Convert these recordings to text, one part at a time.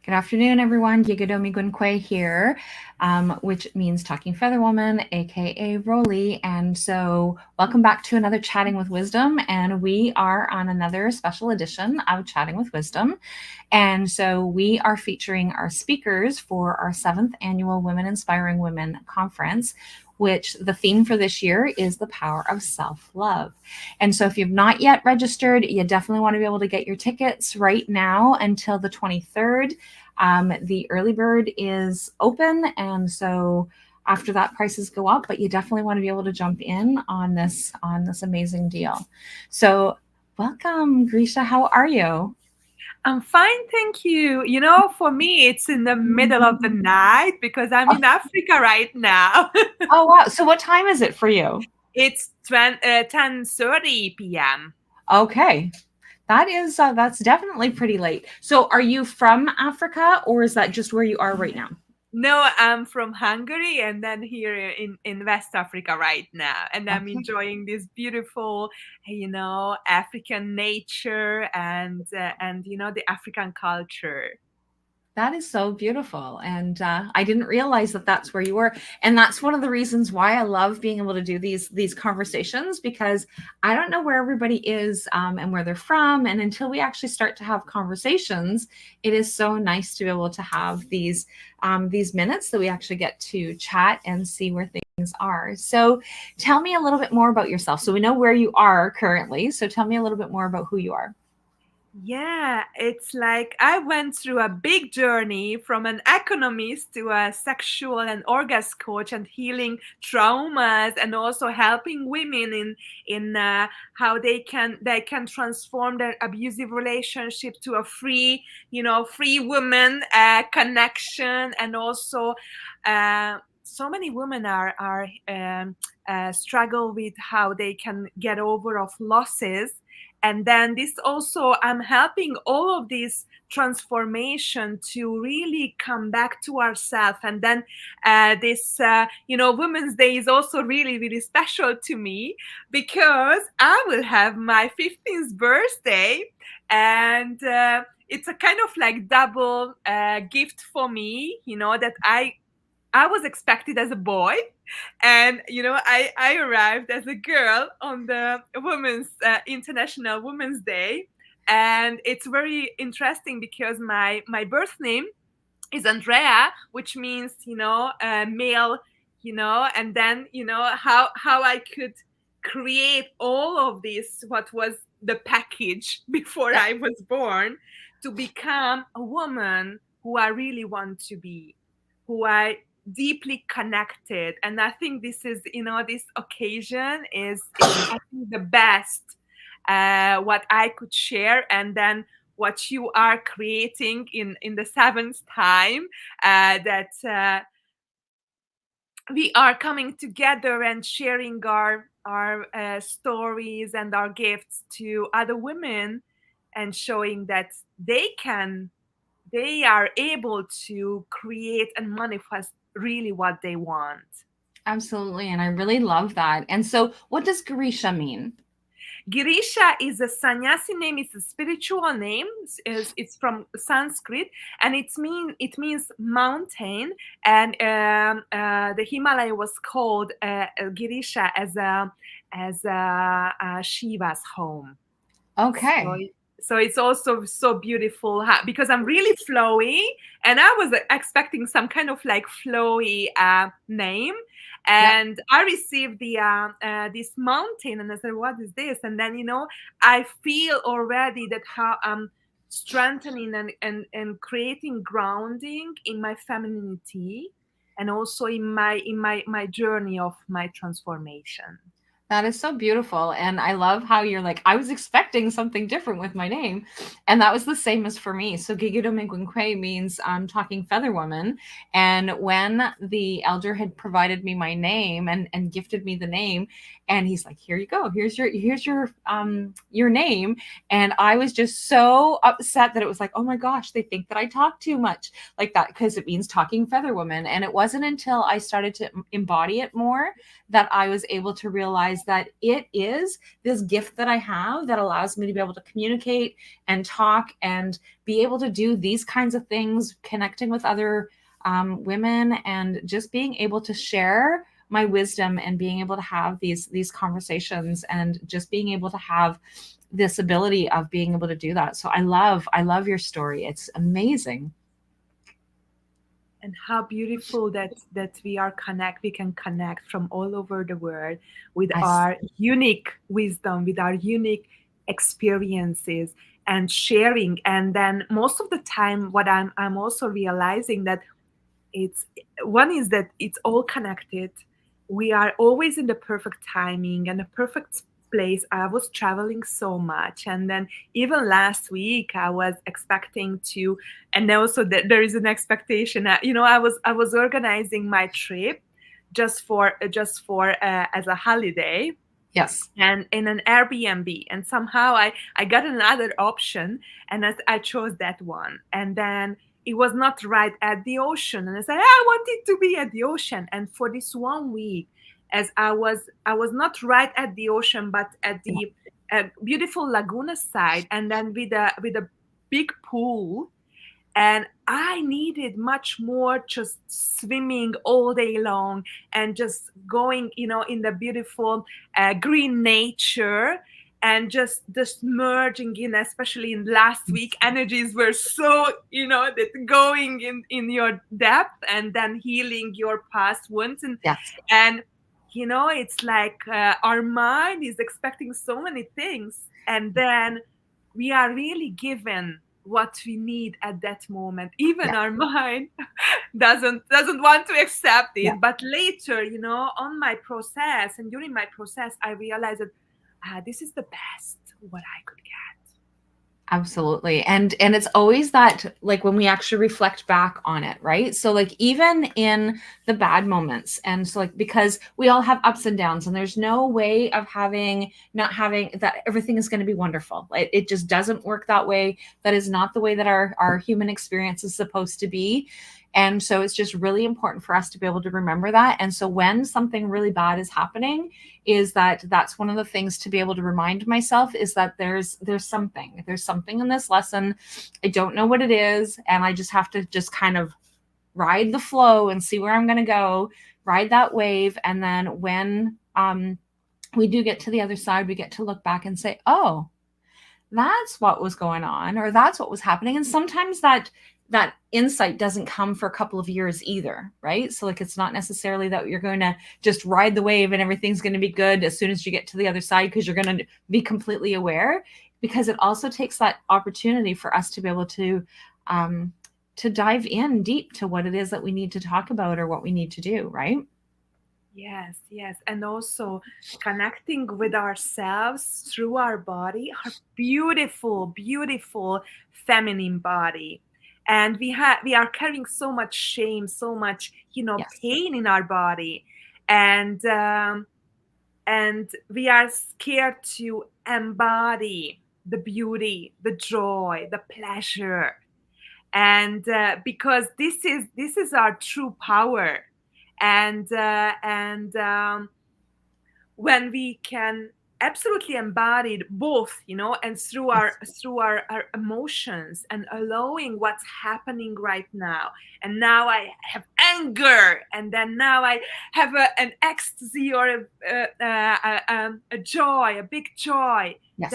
Good afternoon, everyone. Geegado Megwan Kwe here, which means Talking Feather Woman, aka Rollie. And so, welcome back to another Chatting with Wisdom. And we are on another special edition of Chatting with Wisdom. And so, we are featuring our speakers for our seventh annual Women Inspiring Women conference, which the theme for this year is the power of self love. And so, if you've not yet registered, you definitely want to be able to get your tickets right now until the 23rd. The early bird is open, and so after that, prices go up. But you definitely want to be able to jump in on this amazing deal. So, welcome, Grisha. How are you? I'm fine, thank you. For me, it's in the middle of the night because I'm Oh, in Africa right now. oh wow. So, what time is it for you? It's 10:30 p.m. Okay. That's definitely pretty late. So, are you from Africa, or is that just where you are right now? No, I'm from Hungary and then here in West Africa right now. And I'm Okay. enjoying this beautiful, African nature and the African culture. That is so beautiful. And I didn't realize that that's where you were. And that's one of the reasons why I love being able to do these conversations, because I don't know where everybody is and where they're from. And until we actually start to have conversations, it is so nice to be able to have these minutes that we actually get to chat and see where things are. So tell me a little bit more about yourself. So we know where you are currently. So tell me a little bit more about who you are. Yeah, it's like I went through a big journey from an economist to a sexual and orgasm coach and healing traumas and also helping women in how they can transform their abusive relationship to a free woman connection and also so many women are struggle with how they can get over of losses, and then this also I'm helping all of this transformation to really come back to ourselves. And then this Women's Day is also really really special to me because I will have my 15th birthday, and it's a kind of like double gift for me, that I was expected as a boy, and I arrived as a girl on the Women's International Women's Day, and it's very interesting because my birth name is Andrea, which means male, and then how I could create all of this, what was the package before I was born, to become a woman who I really want to be, who I deeply connected. And I think this is, this occasion is I think the best what I could share, and then what you are creating in the seventh time that we are coming together and sharing our stories and our gifts to other women, and showing that they are able to create and manifest really what they want. Absolutely. And I really love that. And so, what does Garisha mean? Girisha is a sannyasi name. It's a spiritual name. It's from Sanskrit, and it means mountain. And the Himalaya was called Girisha as Shiva's home. So, Okay. so it's also so beautiful because I'm really flowy, and I was expecting some kind of like flowy name, Yep. and I received the this mountain, and I said, "What is this?" And then I feel already that how I'm strengthening and creating grounding in my femininity, and also in my journey of my transformation. That is so beautiful. And I love how you're like, I was expecting something different with my name. And that was the same as for me. So Geegado Megwan Kwe means talking feather woman. And when the elder had provided me my name and gifted me the name, and he's like, here you go, here's your name. And I was just so upset that it was like, oh my gosh, they think that I talk too much like that, because it means talking feather woman. And it wasn't until I started to embody it more that I was able to realize is that it is this gift that I have that allows me to be able to communicate and talk and be able to do these kinds of things, connecting with other women, and just being able to share my wisdom and being able to have these conversations, and just being able to have this ability of being able to do that. So I love your story. It's amazing. And how beautiful that we can connect from all over the world with I our unique wisdom, with our unique experiences, and sharing. And then most of the time, what I'm also realizing that it's one is that it's all connected. We are always in the perfect timing and the perfect place. I was traveling so much, and then even last week I was expecting to, and also that there is an expectation. I was organizing my trip just for as a holiday, Yes. and in an Airbnb, and somehow I got another option, and I chose that one, and then it was not right at the ocean, and I said I want it to be at the ocean. And for this one week, as I was not right at the ocean, but at the beautiful Laguna side, and then with a big pool, and I needed much more just swimming all day long, and just going in the beautiful green nature, and just merging in, especially in last week, energies were so that going in your depth, and then healing your past wounds, Yes. and it's like our mind is expecting so many things, and then we are really given what we need at that moment. Even Yeah. our mind doesn't want to accept Yeah. it, but later, on my process and during my process, I realized that this is the best what I could get. Absolutely. And it's always that, like, when we actually reflect back on it, right? So like even in the bad moments, and so like, because we all have ups and downs, and there's no way of not having that everything is going to be wonderful. It just doesn't work that way. That is not the way that our human experience is supposed to be. And so it's just really important for us to be able to remember that. And so when something really bad is happening, that's one of the things to be able to remind myself, is that there's something in this lesson. I don't know what it is, and I just have to just kind of ride the flow and see where I'm going to go, ride that wave. And then when we do get to the other side, we get to look back and say, oh, that's what was going on, or that's what was happening. And sometimes that insight doesn't come for a couple of years either, right? So like, it's not necessarily that you're going to just ride the wave and everything's going to be good as soon as you get to the other side, because you're going to be completely aware. Because it also takes that opportunity for us to be able to dive in deep to what it is that we need to talk about, or what we need to do, right? Yes, yes. And also connecting with ourselves through our body, our beautiful, beautiful feminine body. And we are carrying so much shame, so much, Yes. pain in our body. And we are scared to embody the beauty, the joy, the pleasure. And because this is our true power. And when we can absolutely embody it both, and Yes. through our emotions, and allowing what's happening right now. And now I have anger, and then now I have an ecstasy, or a joy, a big joy. Yes.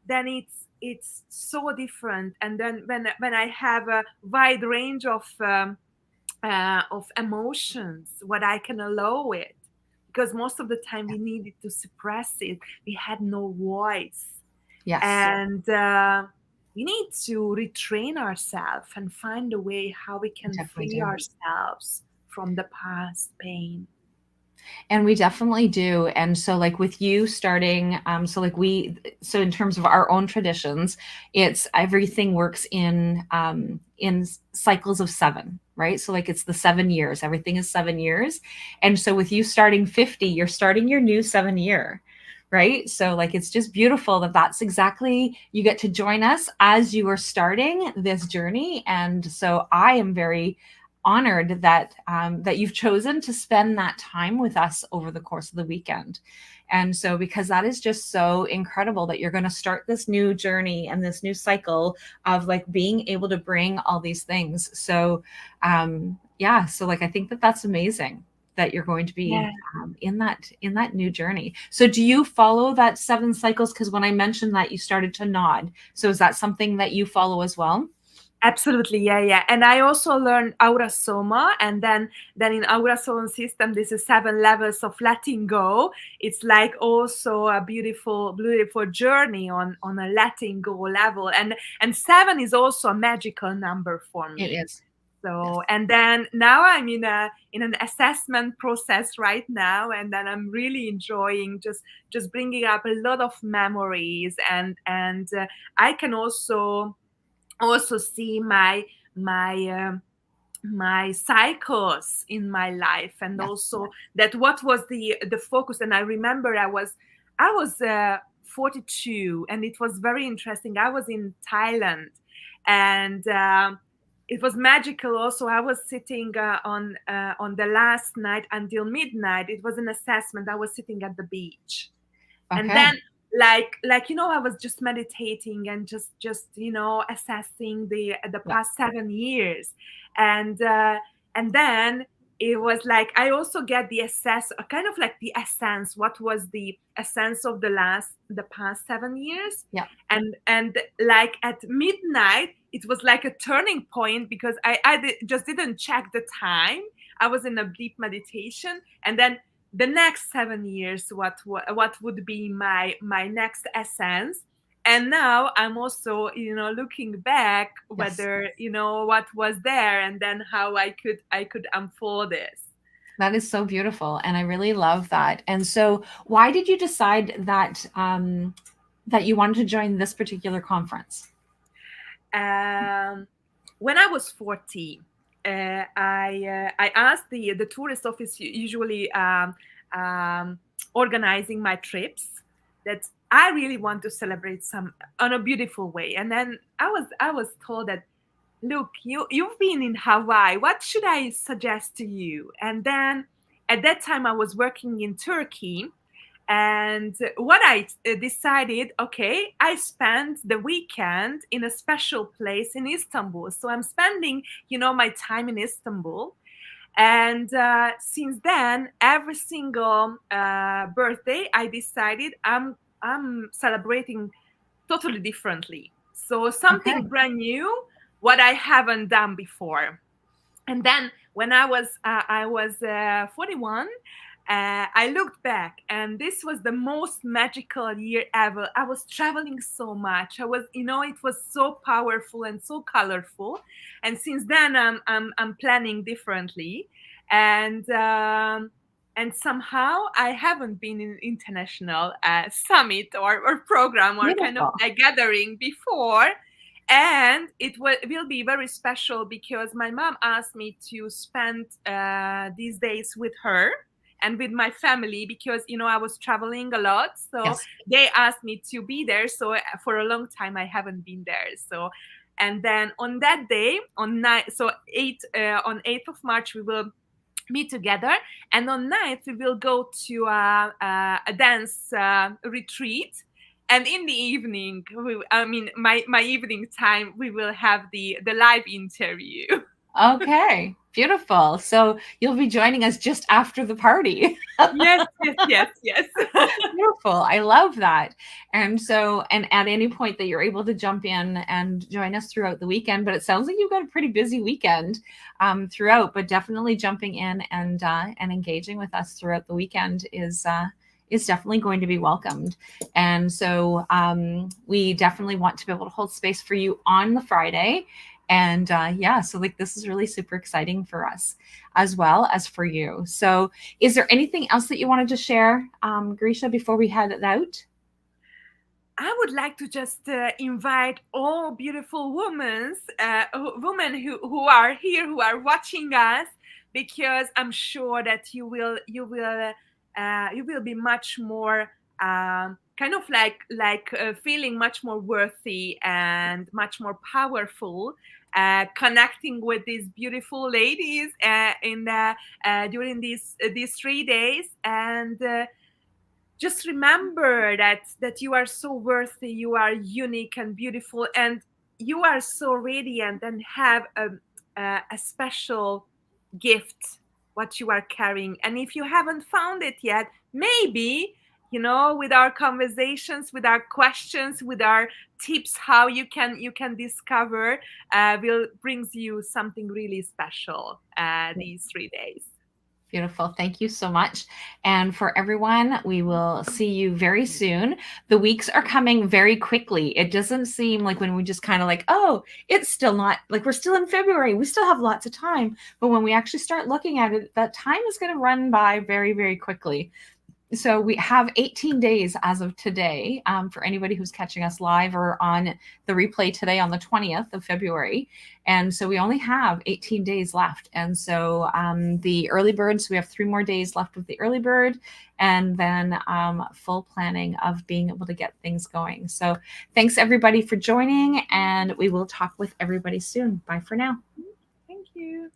Then it's so different. And then when I have a wide range of emotions, what I can allow it, because most of the time we needed to suppress it. We had no voice, Yes. and we need to retrain ourselves and find a way how we We can definitely free do. ourselves from the past pain. And we definitely do. And so like with you starting, so in terms of our own traditions, it's everything works in cycles of 7, right? So like it's the 7 years, everything is 7 years. And so with you starting 50, you're starting your new 7 year, right? So like, it's just beautiful that that's exactly, you get to join us as you are starting this journey. And so I am very honored that that you've chosen to spend that time with us over the course of the weekend. And so, because that is just so incredible that you're going to start this new journey and this new cycle of like being able to bring all these things. So, yeah, so like I think that that's amazing that you're going to be Yeah. in that new journey. So, do you follow that 7 cycles? Because when I mentioned that, you started to nod. So, is that something that you follow as well? Absolutely, yeah, yeah. And I also learned Aura Soma, and then in Aura Soma system, this is 7 levels of letting go. It's like also a beautiful, beautiful journey on a letting go level, and 7 is also a magical number for It me. is. So, Yes. and then now I'm in an assessment process right now, and then I'm really enjoying just bringing up a lot of memories, and I can also see my my cycles in my life, and Yes. also that what was the focus. And I remember I was 42, and it was very interesting. I was in Thailand, and it was magical also. I was sitting on the last night until midnight. It was an assessment. I was sitting at the beach, and Okay. then I was just meditating and just assessing the Yeah. past 7 years. And uh, and then it was like I also get the assess kind of like the essence, what was the essence of the past 7 years. Yeah. And like at midnight it was like a turning point, because just didn't check the time. I was in a deep meditation, and then the next 7 years, what would be my next essence. And now I'm also looking back, Yes. whether what was there, and then how I could unfold this. That is so beautiful, and I really love that. And so, why did you decide that that you wanted to join this particular conference? um, when I was 40, I asked the tourist office, usually organizing my trips, that I really want to celebrate some on a beautiful way. And then I was told that, look, you've been in Hawaii. What should I suggest to you? And then at that time I was working in Turkey, and what I decided, okay, I spent the weekend in a special place in Istanbul. So I'm spending, my time in Istanbul. And since then, every single birthday, I decided I'm celebrating totally differently. So Okay. something brand new, what I haven't done before. And then when I was 41, I looked back, and this was the most magical year ever. I was traveling so much. It was so powerful and so colorful. And since then, I'm planning differently, and somehow I haven't been in international summit or program or kind of Beautiful. a gathering before. And it will be very special, because my mom asked me to spend these days with her and with my family, because I was traveling a lot, so Yes. they asked me to be there. So for a long time I haven't been there. So, and then on that day, on 8th of March, we will meet together, and on 9th we will go to a dance retreat. And in the evening, my evening time, we will have the live interview. Okay. Beautiful. So you'll be joining us just after the party. Yes, yes, yes, yes. Beautiful. I love that. And so, and at any point that you're able to jump in and join us throughout the weekend, but it sounds like you've got a pretty busy weekend throughout, but definitely jumping in and engaging with us throughout the weekend is definitely going to be welcomed. And so we definitely want to be able to hold space for you on the Friday. And yeah, so like this is really super exciting for us as well as for you. So is there anything else that you wanted to share, Grisha, before we head it out? I would like to just invite all beautiful women who are here, who are watching us, because I'm sure that you will be much more kind of feeling much more worthy and much more powerful, connecting with these beautiful ladies during these 3 days. And just remember that you are so worthy, you are unique and beautiful, and you are so radiant and have a special gift what you are carrying. And if you haven't found it yet, maybe, with our conversations, with our questions, with our tips, how you can discover, will brings you something really special these 3 days. Beautiful. Thank you so much. And for everyone, we will see you very soon. The weeks are coming very quickly. It doesn't seem like when we just kind of like, oh, it's still not like we're still in February. We still have lots of time. But when we actually start looking at it, that time is going to run by very, very quickly. So we have 18 days as of today, for anybody who's catching us live or on the replay today on the 20th of February. And so we only have 18 days left. And so the early bird, so we have 3 more days left with the early bird, and then full planning of being able to get things going. So thanks everybody for joining, and we will talk with everybody soon. Bye for now. Thank you.